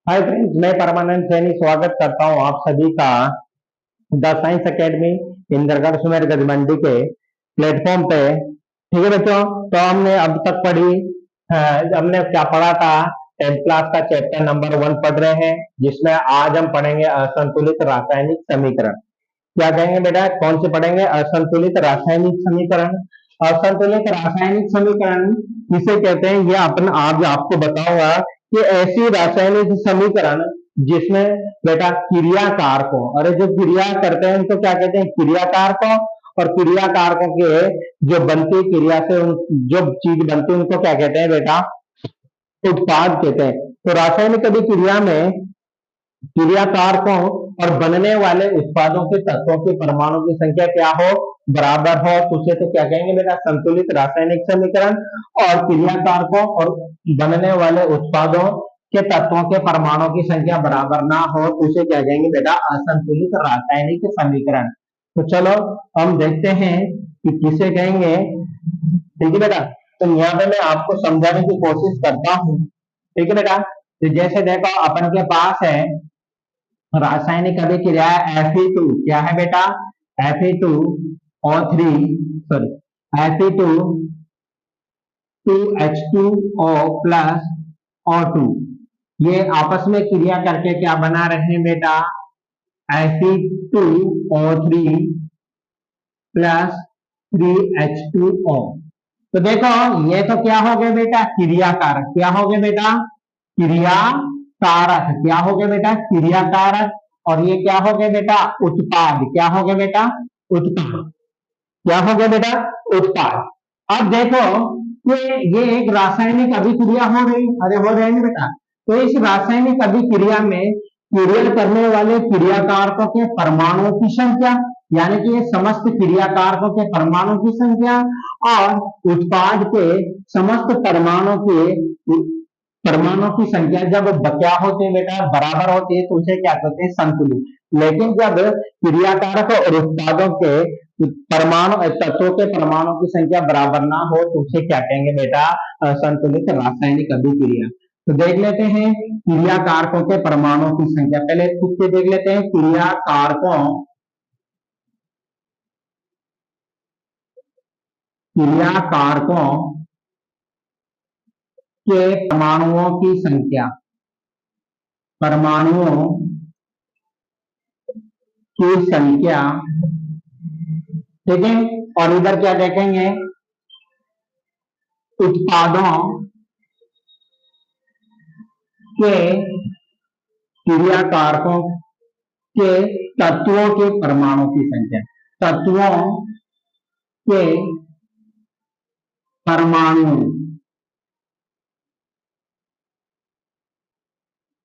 Hi friends, मैं परमानंद सैनी स्वागत करता हूं आप सभी का the science academy Indergarh Sumer Gajmandi के प्लेटफॉर्म पे। ठीक है बच्चों, तो हमने अब तक पढ़ी हमने क्या पढ़ा था? 10th क्लास का चैप्टर नंबर 1 पढ़ रहे हैं, जिसमें आज हम पढ़ेंगे असंतुलित रासायनिक समीकरण। क्या कहेंगे बेटा? कौन से पढ़ेंगे? असंतुलित रासायनिक समीकरण। असंतुलित रासायनिक समीकरण किसे कहते हैं, ये अपन आज आपको बताऊंगा कि ऐसी रासायनिक समीकरण जिसमें बेटा क्रियाकार को, अरे जो क्रिया करते हैं उनको क्या कहते हैं? क्रियाकार को। और क्रियाकारकों के जो बनती क्रिया से जो चीज बनती है उनको क्या कहते हैं बेटा? उत्पाद कहते हैं। तो रासायनिक अभिक्रिया में क्रियाकारकों और बनने वाले उत्पादों के तत्वों के परमाणु की संख्या क्या हो? बराबर हो, तो उसे तो क्या कहेंगे बेटा? संतुलित रासायनिक समीकरण। और क्रियाकारकों और बनने वाले उत्पादों के तत्वों के परमाणु की संख्या बराबर ना हो तो उसे क्या कहेंगे बेटा? असंतुलित रासायनिक समीकरण। तो चलो हम देखते हैं कि किसे कहेंगे। ठीक है बेटा, तो यहाँ पे मैं आपको समझाने की कोशिश करता हूँ। ठीक है बेटा, तो जैसे देखो अपन के पास है रासायनिक अभिक्रिया Fe2। क्या है बेटा? Fe2O3, sorry, Fe2 2H2O plus O2, ये आपस में क्रिया करके क्या बना रहे हैं बेटा? Fe2O3 plus 3H2O। तो देखो ये तो क्या हो गया बेटा? क्रियाकारक। क्या हो गया बेटा? क्रियाकारक। क्या हो गया बेटा? क्रियाकारक। और ये क्या हो गया बेटा? उत्पाद। क्या हो गया बेटा? उत्पाद। क्या हो गया बेटा? उत्पाद। अब देखो कि ये एक रासायनिक अभिक्रिया हो रही, अरे हो रही है बेटा। तो इस रासायनिक अभिक्रिया में क्रिया करने वाले क्रियाकारकों के परमाणुओं की संख्या, यानी कि ये समस्त क्रियाकारकों के परमाणु की संख्या और उत्पाद के समस्त परमाणु की संख्या जब क्या होती है बेटा? बराबर होती है तो उसे क्या कहते हैं? संतुलित। लेकिन जब क्रियाकारक और उत्पादों के परमाणु तत्वों के परमाणु की संख्या बराबर ना हो तो उसे क्या कहेंगे बेटा? असंतुलित रासायनिक अभिक्रिया। तो देख लेते हैं क्रियाकारकों के परमाणु की संख्या। पहले खुद से देख लेते हैं क्रियाकारकों के परमाणुओं की संख्या। परमाणुओं की संख्या, ठीक है। और इधर क्या देखेंगे? उत्पादों के क्रियाकारकों के तत्वों के परमाणु की संख्या। तत्वों के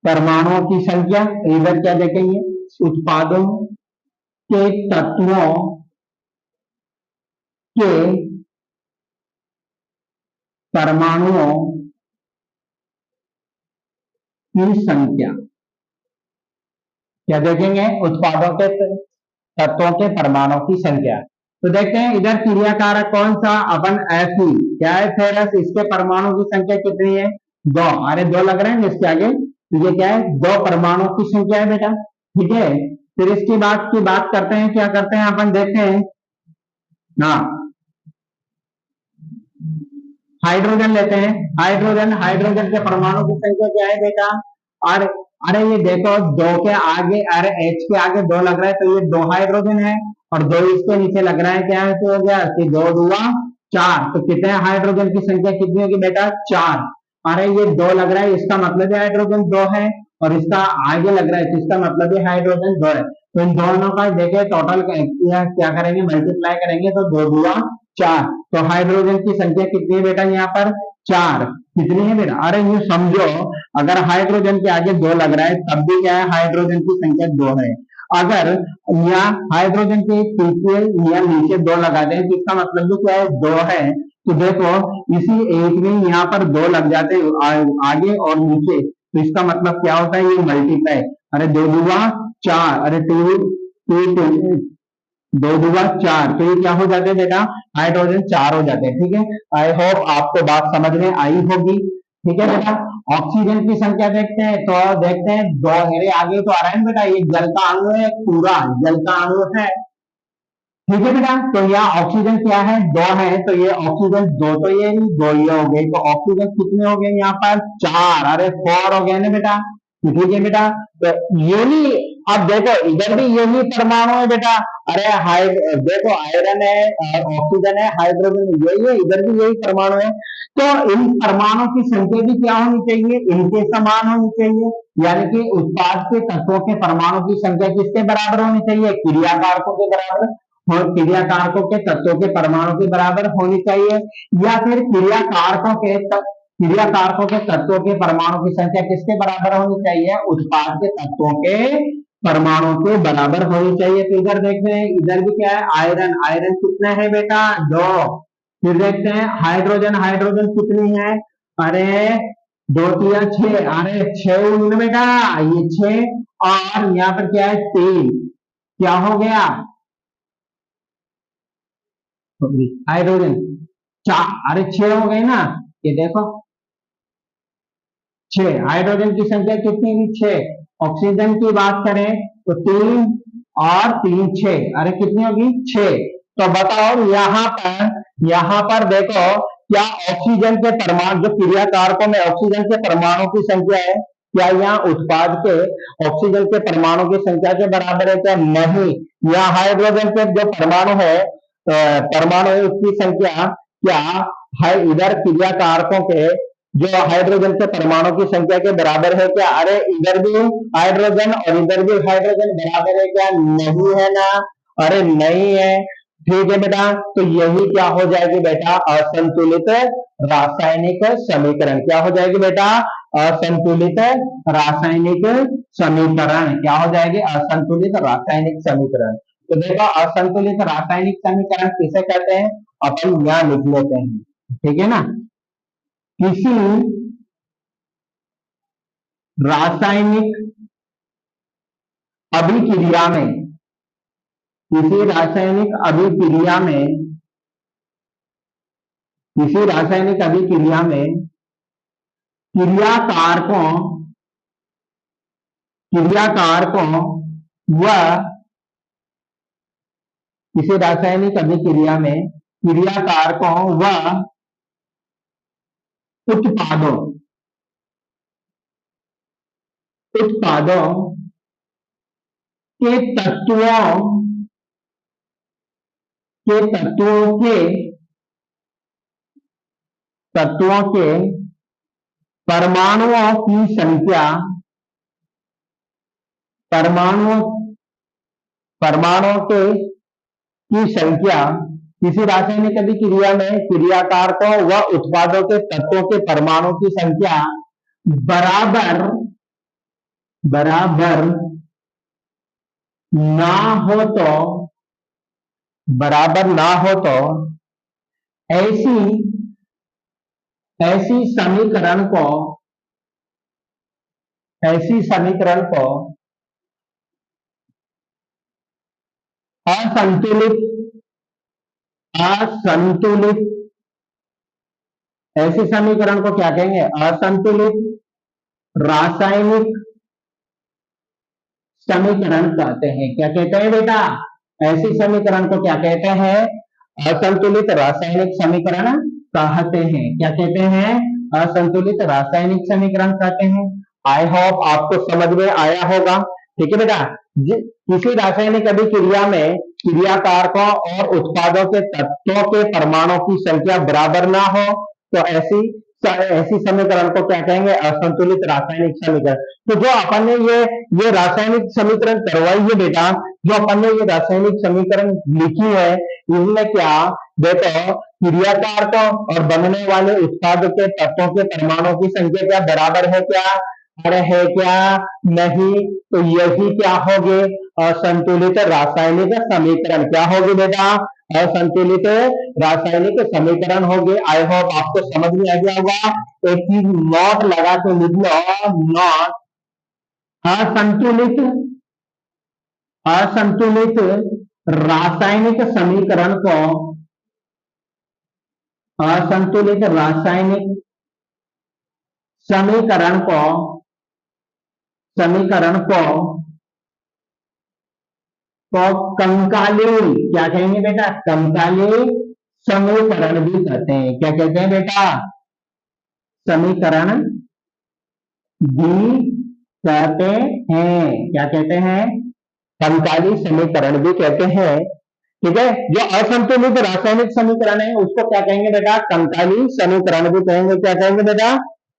परमाणुओं की संख्या। इधर क्या देखेंगे? उत्पादों के तत्वों के परमाणुओं की संख्या। क्या देखेंगे? उत्पादों के तत्वों के परमाणु की संख्या। तो देखते हैं इधर क्रियाकारक कौन सा? अपन Fe। क्या है? फेरस। इसके परमाणु की संख्या कितनी है? 2। अरे 2 लग रहे हैं इसके आगे, तो ये क्या है? 2 परमाणु की संख्या है बेटा। ठीक है, फिर इसकी बात करते हैं। क्या करते हैं अपन? देखते हैं ना, हाइड्रोजन लेते हैं। हाइड्रोजन के परमाणु की संख्या क्या है बेटा? और अरे ये देखो 2 के आगे, अरे H के आगे 2 लग रहा है तो ये 2 हाइड्रोजन है, और 2 इसके नीचे लग रहा है। क्या है? तो हो गया कि 2 दूना 4। तो कितने हाइड्रोजन की संख्या कितनी होगी बेटा? 4। अरे ये 2 लग रहा है, इसका मतलब है हाइड्रोजन 2 है, और इसका आगे लग रहा है तो इसका मतलब है हाइड्रोजन 2 है। तो इन दोनों का देखे टोटल क्या करेंगे? मल्टीप्लाई करेंगे तो 2 दूना 4। तो हाइड्रोजन की संख्या कितनी है बेटा? यहाँ पर 4। कितनी है बेटा? अरे ये समझो, अगर हाइड्रोजन के आगे 2 लग रहा है तब भी क्या है? हाइड्रोजन की संख्या 2 है। अगर यहाँ हाइड्रोजन के पीछे या नीचे 2 लगा दें तो इसका मतलब भी क्या है? 2 है। तो देखो इसी एक में यहाँ पर 2 लग जाते हैं आगे और नीचे, तो इसका मतलब क्या होता है? ये मल्टीप्लाई। अरे 2 दूना 4, अरे 2 दूना 4, तो ये क्या हो जाते हैं बेटा? हाइड्रोजन 4 हो जाते हैं। ठीक है, आई होप आपको बात समझ में आई होगी। ठीक है बेटा। ऑक्सीजन की संख्या देखते हैं, तो देखते हैं दो, मेरे आगे तो आ रहा है बेटा, ये जल का अणु है, पूरा जल का अणु है। ठीक है बेटा, तो यहाँ ऑक्सीजन क्या है, दो है, तो ये ऑक्सीजन दो, तो ये नहीं, दो ये हो गई, तो ऑक्सीजन कितने हो गए यहाँ पर, चार, अरे फोर हो गए ना बेटा। ठीक है बेटा, तो यूनि, अब देखो इधर भी यही परमाणु है बेटा, अरे देखो आयरन है, ऑक्सीजन है, हाइड्रोजन यही है, इधर भी यही परमाणु है। तो इन परमाणु की संख्या भी क्या होनी चाहिए, इनके समान होनी चाहिए, यानी कि उत्पाद के तत्वों के परमाणु की संख्या किसके बराबर होनी चाहिए, क्रियाकारकों के बराबर, और क्रियाकारकों के तत्वों के परमाणु के बराबर होनी चाहिए, या फिर क्रियाकारकों के तत्वों के परमाणु की संख्या किसके बराबर होनी चाहिए, उत्पाद के तत्वों के परमाणु के बराबर होनी चाहिए। तो इधर देखते हैं, इधर भी क्या है, आयरन, आयरन कितने हैं बेटा, दो। फिर देखते हैं हाइड्रोजन, हाइड्रोजन कितनी है, अरे दो तिया छह, अरे छह हुई ना बेटा, ये छह, और यहाँ पर क्या है, तीन, क्या हो गया, हाइड्रोजन चार, अरे छह हो गए ना, ये देखो छह, हाइड्रोजन की संख्या कितनी हुई, छह। ऑक्सीजन की बात करें तो तीन और तीन छह, अरे कितनी होगी, छह। तो बताओ यहाँ पर देखो, क्या ऑक्सीजन के परमाणु, जो क्रिया कारकों में ऑक्सीजन के परमाणु की संख्या है, क्या यहाँ उत्पाद के ऑक्सीजन के परमाणु की संख्या के बराबर है, क्या नहीं। यहाँ हाइड्रोजन के जो परमाणु है, परमाणु है, उसकी संख्या क्या है, इधर क्रिया कारकों के जो हाइड्रोजन के परमाणु की संख्या के बराबर है क्या, अरे इधर भी हाइड्रोजन और इधर भी हाइड्रोजन बराबर है क्या, नहीं है ना, अरे नहीं है। ठीक है बेटा, तो यही क्या हो जाएगी बेटा, असंतुलित रासायनिक समीकरण, क्या हो जाएगी बेटा, असंतुलित रासायनिक समीकरण, क्या हो जाएगी, असंतुलित रासायनिक समीकरण। तो देखो असंतुलित रासायनिक समीकरण किसे कहते हैं, अपन यहां लिख लेते हैं, ठीक है ना। किसी रासायनिक अभिक्रिया में, किसी रासायनिक अभिक्रिया में, किसी रासायनिक अभिक्रिया में क्रियाकारकों क्रियाकारकों व किसी रासायनिक अभिक्रिया में क्रियाकारकों व उत्पादों उत्पादों के तत्वों के तत्वों के तत्वों के परमाणुओं की संख्या, परमाणुओं परमाणुओं के की संख्या, किसी रासायनिक अभिक्रिया में क्रियाकारकों व उत्पादों के तत्वों के परमाणु की संख्या बराबर बराबर ना हो तो, बराबर ना हो तो ऐसी ऐसी समीकरण को असंतुलित असंतुलित ऐसी समीकरण को क्या कहेंगे, असंतुलित रासायनिक समीकरण कहते हैं। क्या कहते हैं बेटा, ऐसी समीकरण को क्या कहते हैं, असंतुलित रासायनिक समीकरण कहते हैं। क्या कहते हैं, असंतुलित रासायनिक समीकरण कहते हैं। आई होप आपको समझ में आया होगा। ठीक है बेटा, किसी रासायनिक अभिक्रिया में क्रियाकारकों और उत्पादों के तत्वों के परमाणु की संख्या बराबर ना हो तो ऐसी समीकरण को क्या कहेंगे, असंतुलित रासायनिक समीकरण। तो जो अपन ने ये रासायनिक समीकरण करवाई है बेटा, जो अपन ने ये रासायनिक समीकरण लिखी है, इनमें क्या देखो, क्रियाकारकों और बनने वाले उत्पाद के तत्वों के परमाणु की संख्या क्या बराबर है क्या, अरे है क्या, नहीं। तो यही क्या होगी, असंतुलित रासायनिक समीकरण। क्या होगी बेटा, असंतुलित रासायनिक समीकरण होगी। आई होप आपको समझ में आ गया होगा। एक चीज नोट लगा के लिख लो, नोट, असंतुलित असंतुलित रासायनिक समीकरण को, असंतुलित रासायनिक समीकरण को समीकरण को कंकाली, क्या कहेंगे बेटा, कंकाली समीकरण भी कहते हैं। क्या कहते हैं बेटा, समीकरण भी कहते हैं। क्या कहते हैं, कंकाली समीकरण भी कहते हैं। ठीक है, जो असंतुलित रासायनिक समीकरण है उसको क्या कहेंगे बेटा, कंकाली समीकरण भी कहेंगे। क्या कहेंगे बेटा,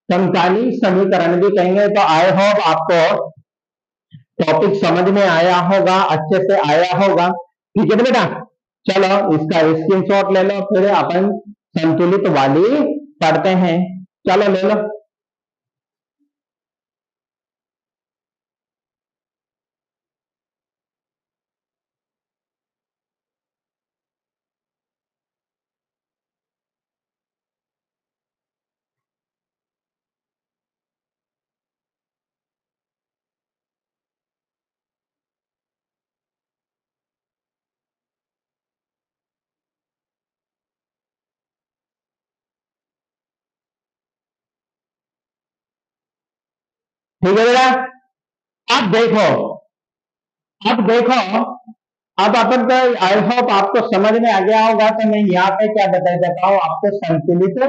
कंकाली समीकरण भी कहेंगे। तो आई होप आपको टॉपिक समझ में आया होगा, अच्छे से आया होगा। ठीक है बेटा, चलो इसका स्क्रीनशॉट ले लो, फिर अपन संतुलित वाली पढ़ते हैं। चलो ले लो। ठीक है बेटा, अब देखो, अब देखो, अब अपन को आई होप आपको समझ में आ गया होगा। तो मैं यहाँ पे क्या बता देता हूँ आपको, संतुलित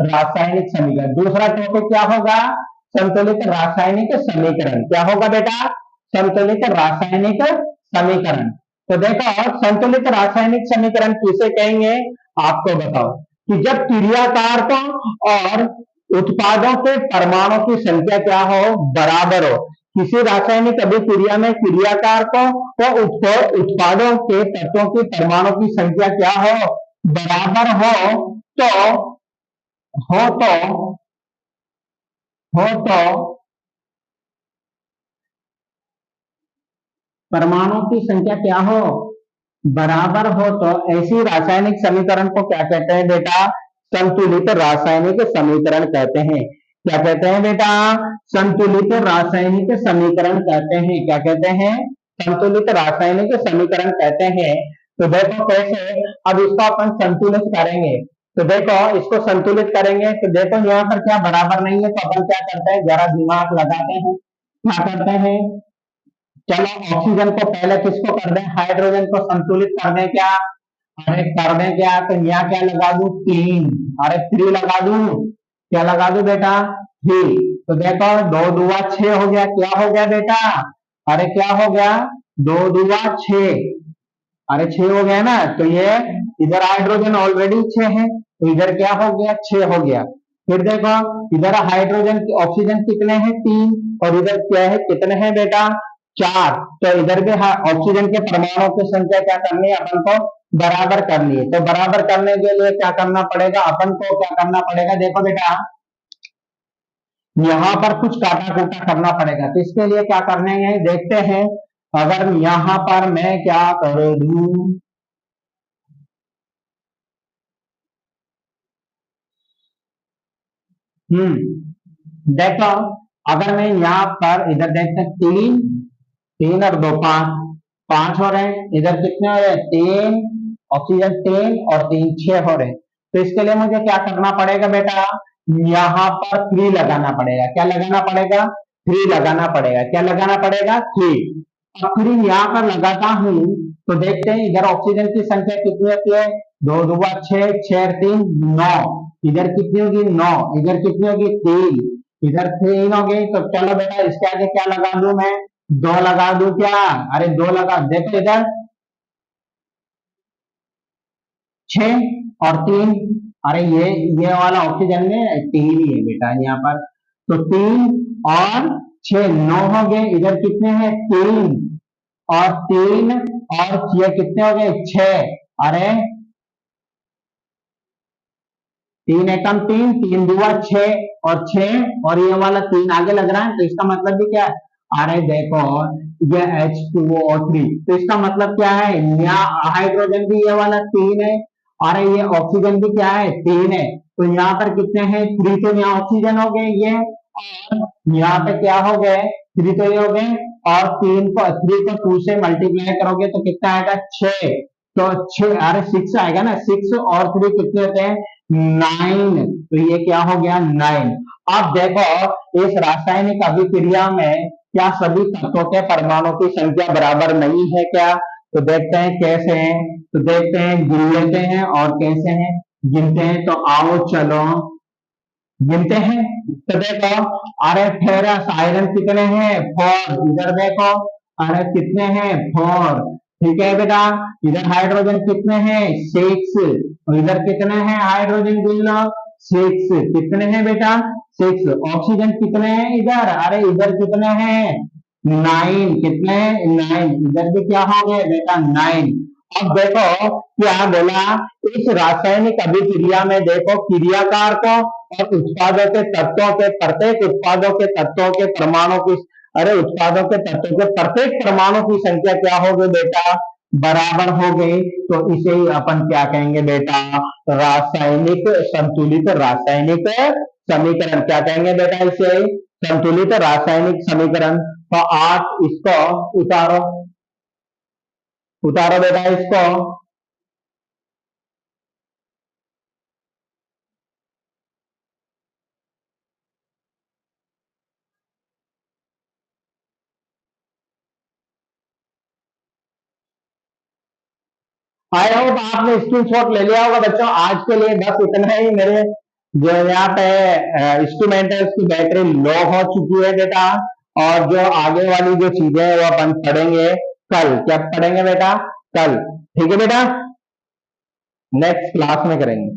रासायनिक समीकरण। दूसरा टॉपिक क्या होगा, संतुलित रासायनिक समीकरण। क्या होगा बेटा, संतुलित रासायनिक समीकरण। तो देखो, संतुलित रासायनिक समीकरण किसे कहेंगे, आपको बताओ कि जब क्रियाकारकों और उत्पादों के परमाणु की संख्या क्या हो, बराबर हो। किसी रासायनिक अभिक्रिया में क्रियाकारकों व उत्पादों के तत्वों की परमाणु की संख्या क्या हो, बराबर तो हो तो हो तो परमाणु की संख्या क्या हो, बराबर हो, तो ऐसी रासायनिक समीकरण को क्या कहते हैं बेटा, संतुलित रासायनिक समीकरण कहते हैं। क्या कहते हैं बेटा, संतुलित रासायनिक समीकरण कहते हैं। क्या कहते हैं, संतुलित रासायनिक समीकरण कहते हैं। तो देखो कैसे, अब इसको अपन संतुलित करेंगे। तो देखो, इसको संतुलित करेंगे तो देखो यहाँ पर क्या बराबर नहीं है, तो अपन क्या करते हैं, जरा दिमाग लगाते हैं। क्या करते हैं, चलो ऑक्सीजन को पहले किसको कर दें, हाइड्रोजन को संतुलित कर दें। क्या, अरे कर दें क्या, तो यहाँ क्या लगा दूं, 3, अरे 3 लगा दूं। क्या लगा दूं बेटा, 3। तो देखो 2 दूआ 6 हो गया। क्या हो गया बेटा, अरे क्या हो गया, 2 दूआ 6, अरे 6 हो गया ना। तो ये इधर हाइड्रोजन ऑलरेडी 6 है, तो इधर क्या हो गया, 6 हो गया। फिर देखो इधर हाइड्रोजन ऑक्सीजन कितने हैं, 3, और इधर क्या है, कितने हैं बेटा, 4। तो इधर भी ऑक्सीजन के परमाणु की संख्या क्या करनी है, अपन को बराबर करनी है। तो बराबर करने के लिए क्या करना पड़ेगा, अपन को क्या करना पड़ेगा, देखो बेटा यहाँ पर कुछ काटा कूटा करना पड़ेगा। तो इसके लिए क्या करने हैं देखते हैं। अगर यहाँ पर मैं क्या कर दूं, देखो अगर मैं यहाँ पर इधर देखते 3, 3 और 2 5, 5 हो रहे हैं। इधर कितने हो रहे हैं, 3, ऑक्सीजन 3 और 3 6 हो रहे हैं। तो इसके लिए मुझे क्या करना पड़ेगा बेटा, यहाँ पर 3 लगाना पड़ेगा। क्या लगाना पड़ेगा, 3 लगाना पड़ेगा। क्या लगाना पड़ेगा, 3। अब 3 यहाँ पर लगाता हूं तो देखते हैं इधर ऑक्सीजन की संख्या कितनी होती है, 2 दूआ 6, 6 और 3 9। इधर कितनी होगी, 9। इधर कितनी होगी, 3। इधर 3 हो गई। तो चलो बेटा इसके आगे क्या लगा दूं मैं, 2 लगा दूं। क्या, अरे 2 लगा, देखो इधर 6 और 3, अरे ये वाला ऑक्सीजन में 3 ही है बेटा यहाँ पर। तो 3 और 6 9 हो गए। इधर कितने हैं, 3 और 3 और 6 कितने हो गए, 6। अरे 3 एकम 3, 3 दूआ 6 और 6 और ये वाला 3 आगे लग रहा है। तो इसका मतलब भी क्या है, अरे देखो ये H2O3, तो इसका मतलब क्या है, यहाँ हाइड्रोजन भी ये वाला 3 है, अरे ये ऑक्सीजन भी क्या है, 3 है। तो यहाँ पर कितने हैं, 3, तो यहाँ ऑक्सीजन हो गए ये, और यहाँ पे क्या हो गए, 3 तो ये हो गए, और 3 को 2 से मल्टीप्लाई करोगे तो कितना आएगा, 6। तो 6, अरे 6 आएगा ना, 6 और 3 कितने होते हैं, 9। तो ये क्या हो गया, 9। अब देखो इस रासायनिक अभिक्रिया में क्या सभी तत्वों के परमाणु की संख्या बराबर नहीं है क्या? तो देखते हैं कैसे हैं। तो देखते हैं, गिन लेते हैं और कैसे हैं गिनते हैं। तो आओ चलो गिनते हैं। तो देखो, अरे फेरस आयरन कितने हैं? 4। इधर देखो, अरे कितने हैं? 4। ठीक है बेटा। इधर हाइड्रोजन कितने हैं? 6। और इधर कितने हैं हाइड्रोजन? गिन लो, 6। कितने हैं बेटा? 6। ऑक्सीजन कितने हैं इधर? अरे इधर कितने हैं? 9। कितने हैं? 9। इधर भी क्या हो गए बेटा? 9। अब देखो क्या बोला, इस रासायनिक अभिक्रिया में देखो क्रियाकार को और उत्पादों के तत्वों के प्रत्येक उत्पादों के तत्वों के परमाणु की, अरे उत्पादों के तत्वों के प्रत्येक परमाणु की संख्या क्या हो गई बेटा? बराबर हो गई। तो इसे ही अपन क्या कहेंगे बेटा? रासायनिक संतुलित रासायनिक समीकरण। क्या कहेंगे बेटा इसे? संतुलित रासायनिक समीकरण। तो आप इसको उतारो, उतारो बेटा इसको। आई होप आपने स्क्रीनशॉट ले लिया होगा बच्चों। आज के लिए बस इतना ही। मेरे जो यहाँ पे इंस्ट्रूमेंट है उसकी बैटरी लो हो चुकी है बेटा। और जो आगे वाली जो चीजें हैं वो अपन पढ़ेंगे कल। क्या पढ़ेंगे बेटा? कल। ठीक है बेटा, नेक्स्ट क्लास में करेंगे।